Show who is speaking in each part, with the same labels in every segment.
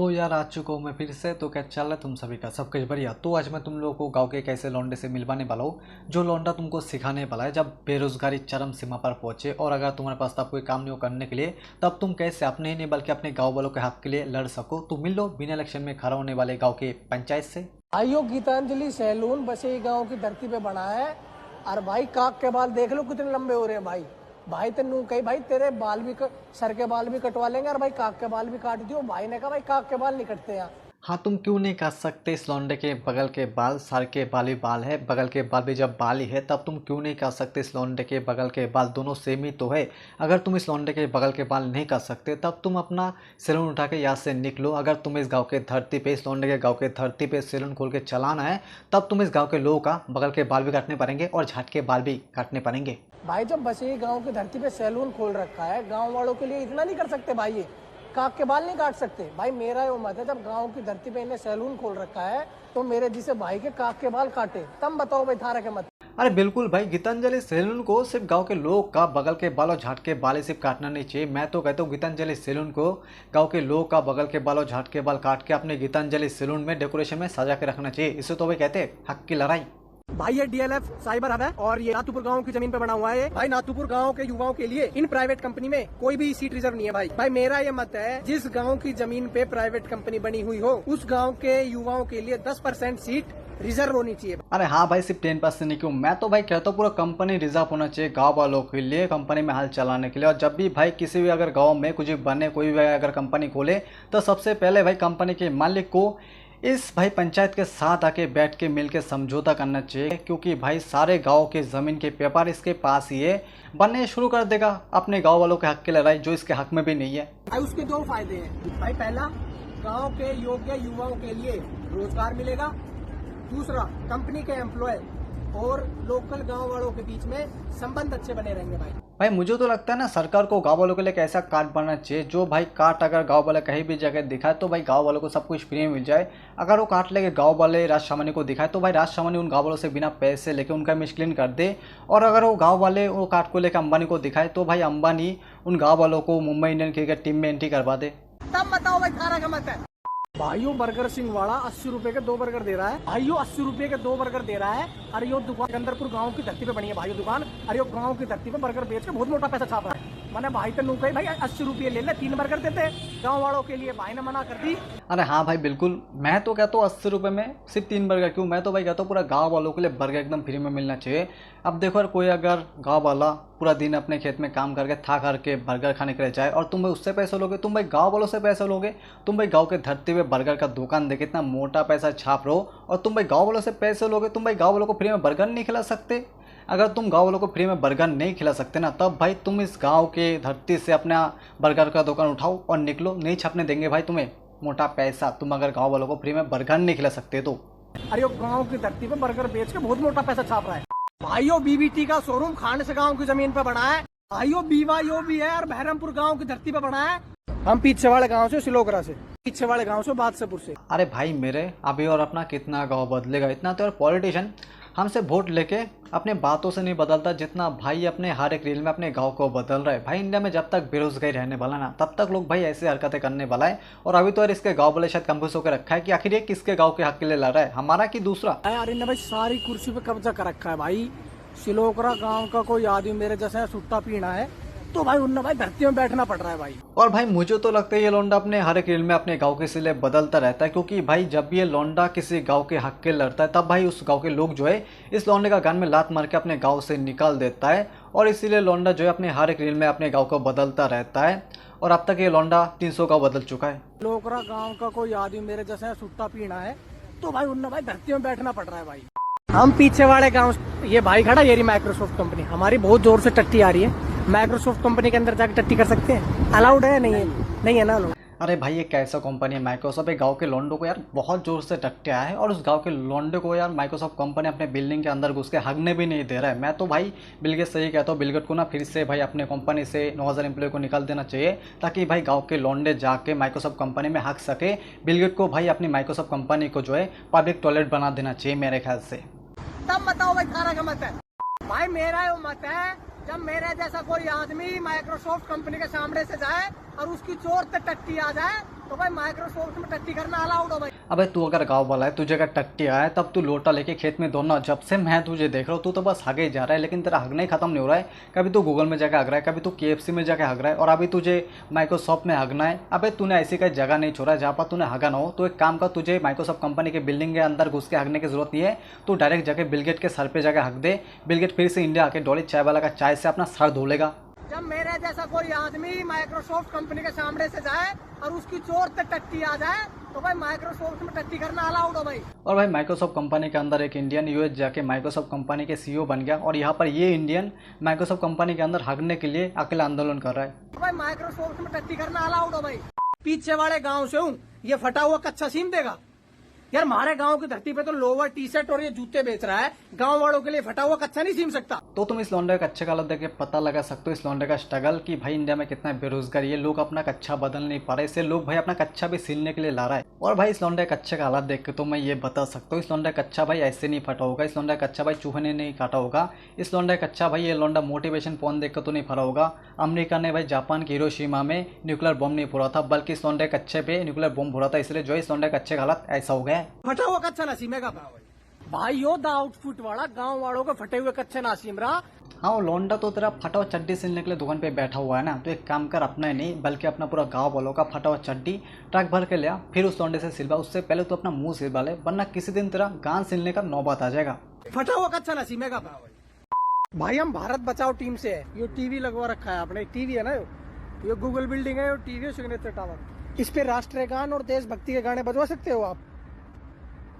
Speaker 1: तो यार आ चुका हूँ मैं फिर से। तो क्या चल रहा है तुम सभी का, सब कुछ बढ़िया। तो आज मैं तुम लोगों को गांव के एक ऐसे लौंडे से मिलवाने वाला हूँ जो लौंडा तुमको सिखाने वाला है जब बेरोजगारी चरम सीमा पर पहुंचे, और अगर तुम्हारे पास तब कोई काम नहीं हो करने के लिए, तब तुम कैसे अपने ही नहीं बल्कि अपने गाँव वालों के हक के लिए लड़ सको। तो मिल लो बिना इलेक्शन में खड़ा होने वाले गाँव के पंचायत से।
Speaker 2: भाइयों, गीतांजलि सैलून बसे गांव की धरती पे बना है। और भाई काक के बाल देख लो कितने लंबे हो रहे हैं। भाई तेनू कही भाई तेरे बाल भी सर के बाल भी कटवा लेंगे और भाई काक के बाल भी काट दियो। भाई ने कहा भाई काक के बाल नहीं कटते यहाँ।
Speaker 1: हाँ, तुम क्यों नहीं काट सकते इस लौंडे के बगल के बाल? सर के बाल भी बाल है, बगल के बाल भी जब बाल ही है, तब तुम क्यों नहीं काट सकते इस लौंडे के बगल के बाल? दोनों सेम ही तो है। अगर तुम इस लौंडे के बगल के बाल नहीं काट सकते तब तुम अपना सैलून उठा के यहाँ से निकलो। अगर तुम इस गाँव के धरती पे, इस लौंडे के गाँव के धरती पे सैलून खोल के चलाना है, तब तुम इस गाँव के लोगों का बगल के बाल भी काटने पड़ेंगे और झाट के बाल भी काटने पड़ेंगे।
Speaker 2: भाई जब बसे गांव की धरती पे सैलून खोल रखा है, गांव वालों के लिए इतना नहीं कर सकते भाई? ये काक के बाल नहीं काट सकते? भाई मेरा ये मत है, जब गांव की धरती पे इन्हें सैलून खोल रखा है तो मेरे जिसे भाई के काक के बाल काटे। तब बताओ भाई थारा के मत।
Speaker 1: अरे बिल्कुल भाई, गीतांजलि सैलून को सिर्फ गांव के लोग का बगल के बाल और झाट के बाल सिर्फ काटना नहीं चाहिए। मैं तो कहता हूँ गीतांजलि सैलून को गांव के लोग का बगल के बाल और झाट के बाल काट के अपने गीतांजलि सैलून में डेकोरेशन में सजा के रखना चाहिए। इसे तो भाई कहते हैं हक की लड़ाई।
Speaker 2: भाई ये डीएलएफ साइबर हब है और ये नाथुपुर गांव की जमीन पे बना हुआ है। भाई नाथुपुर गांव के युवाओं के लिए इन प्राइवेट कंपनी में कोई भी सीट रिजर्व नहीं है। भाई मेरा ये मत है, जिस गांव की जमीन पे प्राइवेट कंपनी बनी हुई हो उस गांव के युवाओं के लिए 10% सीट रिजर्व होनी चाहिए।
Speaker 1: अरे हाँ भाई, सिर्फ 10% नहीं क्यों, मैं तो भाई कहता हूँ पूरा कंपनी रिजर्व होना चाहिए गांव वालों के लिए, कंपनी में हाल चलाने के लिए। और जब भी भाई किसी भी अगर गांव में कुछ भी बने, कोई भी अगर कंपनी खोले, तो सबसे पहले भाई कंपनी के मालिक को इस भाई पंचायत के साथ आके बैठ के मिल के समझौता करना चाहिए, क्योंकि भाई सारे गांव के ज़मीन के पेपर इसके पास ही है। बनने शुरू कर देगा अपने गांव वालों के हक की लड़ाई जो इसके हक में भी नहीं है।
Speaker 2: भाई उसके दो फायदे हैं। भाई पहला, गांव के योग्य युवाओं के लिए रोजगार मिलेगा। दूसरा, कंपनी के एम्प्लॉय और लोकल गांव वालों के बीच में संबंध अच्छे बने रहेंगे। भाई
Speaker 1: मुझे तो लगता है ना, सरकार को गांव वालों के लिए एक ऐसा कार्ड बनना चाहिए जो भाई कार्ड अगर गांव वाले कहीं भी जगह दिखाए तो भाई गांव वालों को सब कुछ फ्री में मिल जाए। अगर वो कार्ड लेके गांव वाले राज सामान्य को दिखाए तो भाई राज सामान्य उन गांव वालों से बिना पैसे लेके उनका इमेज क्लीन कर दे। और अगर वो गाँव वाले वो कार्ड को लेकर अंबानी को दिखाए तो भाई अंबानी उन गाँव वालों को मुंबई इंडियन क्रिकेट टीम में एंट्री करवा दे।
Speaker 2: तब बताओ भाई थारा का मत है। भाइयों, बर्गर सिंह वाला 80 रुपए के 2 बर्गर दे रहा है। भाइयों 80 रुपए के 2 बर्गर दे रहा है। अरे यो दुकान सिकंदरपुर गांव की धरती पे बनी है भाइयों दुकान। अरे यो गांव की धरती पे बर्गर बेच के बहुत मोटा पैसा छाप रहा है। मैंने भाई तो नू कही भाई 80 रुपये ले ले, 3 बर्गर देते गांव वालों के लिए। भाई ने मना कर दी।
Speaker 1: अरे हाँ भाई बिल्कुल, मैं तो कहता हूँ 80 रुपये में सिर्फ 3 बर्गर क्यों, मैं तो भाई कहता हूँ पूरा गांव वालों के लिए बर्गर एकदम फ्री में मिलना चाहिए। अब देखो यार, कोई अगर गांव वाला पूरा दिन अपने खेत में काम करके थक हार के बर्गर खाने के लिए जाए और तुम भाई उससे पैसे लोगे, तुम भाई गाँव वालों से पैसे लोगे, तुम भाई गाँव के धरती पे बर्गर का दुकान देके इतना मोटा पैसा छाप रहे हो और तुम भाई गाँव वालों से पैसे लोगे, तुम भाई गाँव वालों को फ्री में बर्गर नहीं खिला सकते। अगर तुम गाँव वालों को फ्री में बर्गर नहीं खिला सकते ना, तब भाई तुम इस गाँव के धरती से अपना बर्गर का दुकान उठाओ और निकलो, नहीं छपने देंगे भाई तुम्हें मोटा पैसा, तुम अगर गाँव वालों को फ्री में बर्गर नहीं खिला सकते तो।
Speaker 2: अरे गांव की धरती पे बर्गर बेच के बहुत मोटा पैसा छाप रहा है। भाइयों बीबीटी का शोरूम खांड से गांव की जमीन पे बना है। भाइयों बीवाईओ भी है और बहरमपुर गांव की धरती पे बना है। हम पीछे वाले गांव से, सिलोकरा से, पीछे वाले गांव से, बादशाहपुर से।
Speaker 1: अरे भाई मेरे अभी और अपना कितना गाँव बदलेगा, इतना तो और पॉलिटिशियन हमसे वोट लेके अपने बातों से नहीं बदलता जितना भाई अपने हर एक रील में अपने गांव को बदल रहा है। भाई इंडिया में जब तक बेरोजगारी रहने वाला ना, तब तक लोग भाई ऐसी हरकतें करने वाला है। और अभी तो यार इसके गांव वाले शायद कंफ्यूज होकर रखा है कि आखिर ये किसके गांव के हक के लिए लड़ रहा है, हमारा कि दूसरा।
Speaker 2: अरे ने भाई सारी कुर्सी पे कब्जा कर रखा है। भाई सिलोकरा गांव का कोई आदमी मेरे जैसा सुट्टा पीना है तो भाई उन्हें भाई धरती में बैठना पड़ रहा है भाई।
Speaker 1: और भाई मुझे तो लगता है ये लौंडा अपने हर एक रील में अपने गांव के सिले बदलता रहता है, क्योंकि भाई जब भी ये लौंडा किसी गांव के हक के लड़ता है तब भाई उस गांव के लोग जो है इस लौंडे का गान में लात मार के अपने गांव से निकाल देता है। और इसीलिए लौंडा जो है अपने हर एक रील में अपने गाँव को बदलता रहता है। और अब तक ये लौंडा 300 गाँव बदल चुका है।
Speaker 2: सिलोकरा गाँव का कोई आदमी मेरे जैसा सुट्टा पीना है तो भाई उन्हें भाई धरती में बैठना पड़ रहा है भाई। हम पीछे वाले गांव, ये भाई खड़ा, ये रही माइक्रोसॉफ्ट कंपनी। हमारी बहुत जोर से टट्टी आ रही है। माइक्रोसॉफ्ट कंपनी के अंदर जाकर टट्टी कर सकते हैं? अलाउड है? नहीं है, नहीं है ना अलाउड।
Speaker 1: अरे भाई ये कैसा कंपनी है माइक्रोसॉफ्ट? एक गांव के लौंडों को यार बहुत जोर से टट्टिया है और उस गांव के लौंडे को यार माइक्रोसॉफ्ट कंपनी अपने बिल्डिंग के अंदर घुस के हगने भी नहीं दे रहा है। मैं तो भाई बिल गेट्स से ही कहता हूँ, बिल गेट्स को ना फिर से भाई अपने कंपनी से 9000 एम्प्लॉय को निकाल देना चाहिए, ताकि भाई गाँव के लौंडे जाके माइक्रोसॉफ्ट कंपनी में हक सके। बिल गेट्स को भाई अपनी माइक्रोसॉफ्ट कंपनी को जो है पब्लिक टॉयलेट बना देना चाहिए मेरे ख्याल से।
Speaker 2: तब बताओ भाई थारा का मत है। भाई मेरा ये मत है, जब मेरे जैसा कोई आदमी माइक्रोसॉफ्ट कंपनी के सामने से जाए और उसकी चोर पे टट्टी आ जाए तो भाई माइक्रोसॉफ्ट में टट्टी करना अलाउड हो भाई।
Speaker 1: अबे तू अगर गाँव वाला है, तुझे अगर टट्टी आया तब तू लोटा लेके खेत में दौड़ना। जब से मैं तुझे देख रहा हूँ तू तो बस हगे ही जा रहा है, लेकिन तेरा हगना ही खत्म नहीं हो रहा है। कभी तू गूगल में जाकर हग रहा है, कभी तू KFC में जाकर हग रहा है, और अभी तुझे माइक्रोसॉफ्ट में हगना है। अबे तूने ऐसी कोई जगह नहीं छोड़ा जहाँ पर तूने हगा ना हो। तो एक काम कर, तुझे माइक्रोसॉफ्ट कंपनी के बिल्डिंग के अंदर घुस के हगने की जरूरत नहीं है। तू डायरेक्ट जाके बिल गेट के सर पे जाकर हग दे। बिल गेट फिर से इंडिया आके डॉली चाय वाला का चाय से अपना सर धो लेगा।
Speaker 2: जब मेरे जैसा कोई आदमी माइक्रोसॉफ्ट कंपनी के सामने से जाए और उसकी चोर से टट्टी आ जाए तो भाई माइक्रोसॉफ्ट में टट्टी करना अलाउड हो भाई।
Speaker 1: और भाई माइक्रोसॉफ्ट कंपनी के अंदर एक इंडियन US जाके माइक्रोसॉफ्ट कंपनी के CEO बन गया, और यहाँ पर ये इंडियन माइक्रोसॉफ्ट कंपनी के अंदर हगने के लिए अकेला आंदोलन कर रहा है।
Speaker 2: तो भाई माइक्रोसॉफ्ट में टट्टी करना अलाउड हो भाई। पीछे वाले गांव से हूँ, ये फटा हुआ कच्चा सीम देगा यार। हमारे गांव की धरती पे तो लोअर T-शर्ट और ये जूते बेच रहा है, गांव वालों के लिए फटा हुआ कच्चा नहीं सीम सकता।
Speaker 1: तो तुम इस लौंडे का कच्चे का हालत देख के पता लगा सकते हो इस लौंडे का स्ट्रगल, कि भाई इंडिया में कितना बेरोजगारी है, लोग अपना कच्चा बदल नहीं पा रहे, इससे लोग भाई अपना कच्चा भी सिलने के लिए ला रहा है। और भाई इस लौंडे कच्चे का हालत देख के तो मैं ये बता सकता हूँ, इस लौंडे कच्चा भाई ऐसे नहीं फटा होगा, इस लौंडे कच्चा भाई चूहे ने नहीं काटा होगा, इस लौंडे कच्चा भाई ये लौंडा मोटिवेशन फोन देख कर तो नहीं फरा होगा। अमेरिका ने भाई जापान के हिरोशिमा में न्यूक्लियर बम नहीं फोड़ा था, बल्कि इस लौंडे कच्चे पे न्यूक्लियर बम फोड़ा था, इसलिए जो इस लौंडे कच्चे का हालत ऐसा हो गया है।
Speaker 2: फटा हुआ कच्चा नासीम है भाई, दा आउटफिट वाला गांव वालों के फटे हुए कच्चे नासीम रहा।
Speaker 1: हाँ, वो लौंडा तो तेरा फटा हुआ चड्डी सिलने के लिए दुकान पे बैठा हुआ है ना, तो एक काम कर, अपना ही नहीं बल्कि अपना पूरा गांव वालों का फटा हुआ चड्डी ट्रक भर के लिया, फिर उस लौंडे से सिलवा। उससे पहले तो अपना मुंह सिलवा ले, वरना किसी दिन तेरा गान सिलने का नौबत आ जाएगा।
Speaker 2: फटा हुआ कच्चा नासीम है भाई। हम भारत बचाओ टीम से है, ये टीवी लगवा रखा है आपने, टीवी है ना, ये गूगल बिल्डिंग है, ये टीवी है, सिग्नेचर टावर। इस पे राष्ट्रीय गान और देशभक्ति के गाने बजवा सकते हो आप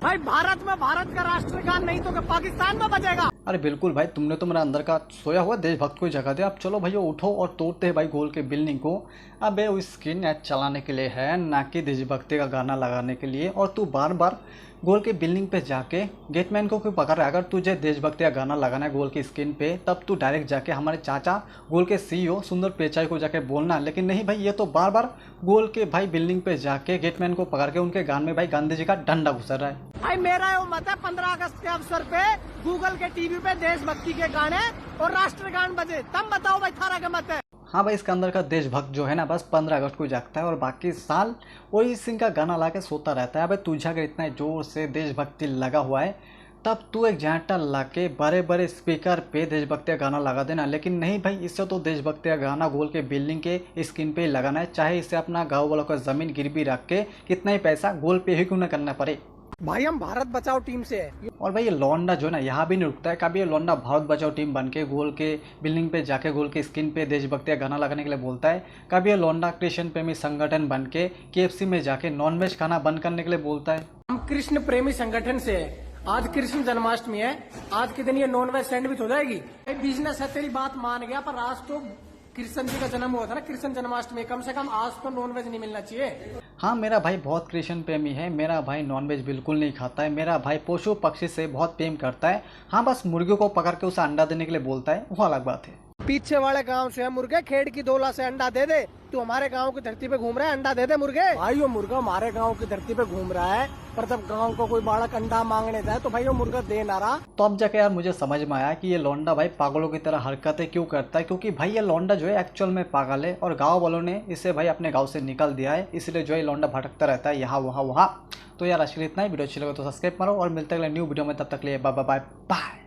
Speaker 2: भाई। भारत में भारत का राष्ट्रीय गान नहीं तो पाकिस्तान में बजेगा।
Speaker 1: अरे बिल्कुल भाई, तुमने तो मेरा अंदर का सोया हुआ देशभक्त को जगा दिया। अब चलो भाई उठो और तोड़ते हैं भाई गोल के बिल्डिंग को। अबे वो स्क्रीन ऐड चलाने के लिए है, ना कि देशभक्ति का गाना लगाने के लिए। और तू बार बार गोल के बिल्डिंग पे जाके गेटमैन को क्यों पकड़ रहा है? अगर तुझे देशभक्ति का गाना लगाना है गोल की स्क्रीन पे, तब तू डायरेक्ट जाके हमारे चाचा गोल के CEO सुंदर पिचाई को जाके बोलना। लेकिन नहीं भाई, ये तो बार बार गोल के भाई बिल्डिंग पे जाके गेटमैन को पकड़ के उनके गान में भाई गांधी जी का डंडा घुसर रहा है।
Speaker 2: भाई मेरा यो मत है 15 अगस्त के अवसर पे गूगल के टीवी पे देशभक्ति के गाने और राष्ट्रगान बजे, तब बताओ भाई थारा का मत है।
Speaker 1: हाँ भाई, इसके अंदर का देशभक्त जो है ना बस 15 अगस्त को जागता है और बाकी साल वही सिंह का गाना ला के सोता रहता है। अबे तुझे अगर इतना जोर से देशभक्ति लगा हुआ है तब तू एक जनरेटर ला के बड़े बड़े स्पीकर पे देशभक्ति का गाना लगा देना। लेकिन नहीं भाई, इससे तो देशभक्ति का गाना गोल के बिल्डिंग के स्क्रीन पे ही लगाना है, चाहे इसे अपना गाँव वालों का जमीन गिरवी रख के कितना ही पैसा गोल पे ही क्यों ना करना पड़े।
Speaker 2: भाई हम भारत बचाओ टीम से है।
Speaker 1: और भाई ये लौंडा जो है ना यहाँ भी नहीं रुकता है। कभी ये लौंडा भारत बचाओ टीम बन के गोल के बिल्डिंग पे जाके गोल के स्क्रीन पे देशभक्ति का गाना लगाने के लिए बोलता है। कभी ये लौंडा कृष्ण प्रेमी संगठन बन के KFC में जाके नॉनवेज खाना बंद करने के लिए बोलता है।
Speaker 2: हम कृष्ण प्रेमी संगठन से है। आज कृष्ण जन्माष्टमी है, आज के दिन ये नॉनवेज सैंडविच हो जाएगी। बिजनेस है, तेरी बात मान गया, पर आज तो कृष्ण जी का जन्म हुआ था ना, कृष्ण जन्माष्टमी, कम से कम आज तो नॉनवेज नहीं मिलना चाहिए।
Speaker 1: हाँ, मेरा भाई बहुत कृष्ण प्रेमी है, मेरा भाई नॉनवेज बिल्कुल नहीं खाता है, मेरा भाई पशु पक्षी से बहुत प्रेम करता है। हाँ, बस मुर्गियों को पकड़ के उसे अंडा देने के लिए बोलता है, वो अलग बात है।
Speaker 2: पीछे वाले गांव से है मुर्गे, खेड़ की दोला से अंडा दे दे। तू हमारे गांव की धरती पे घूम रहा है, अंडा दे दे मुर्गे। भाई वो मुर्गा हमारे गांव की धरती पे घूम रहा है, पर जब गांव को कोई बालक अंडा मांगने जाए तो भाई वो मुर्गा दे ना रहा।
Speaker 1: तो अब जाके यार मुझे समझ में आया कि ये लौंडा भाई पागलों की तरह हरकतें क्यों करता है। क्योंकि भाई ये लौंडा जो है एक्चुअल में पागल है और गाँव वालों ने इसे भाई अपने गाँव से निकाल दिया है, इसलिए जो है लौंडा भटकता रहता है यहाँ वहाँ वहाँ। तो यार आज के लिए इतना ही। वीडियो अच्छी लगे तो सब्सक्राइब करो और मिलते हैं अगले न्यू वीडियो में, तब तक लिए बाय बाय बाय।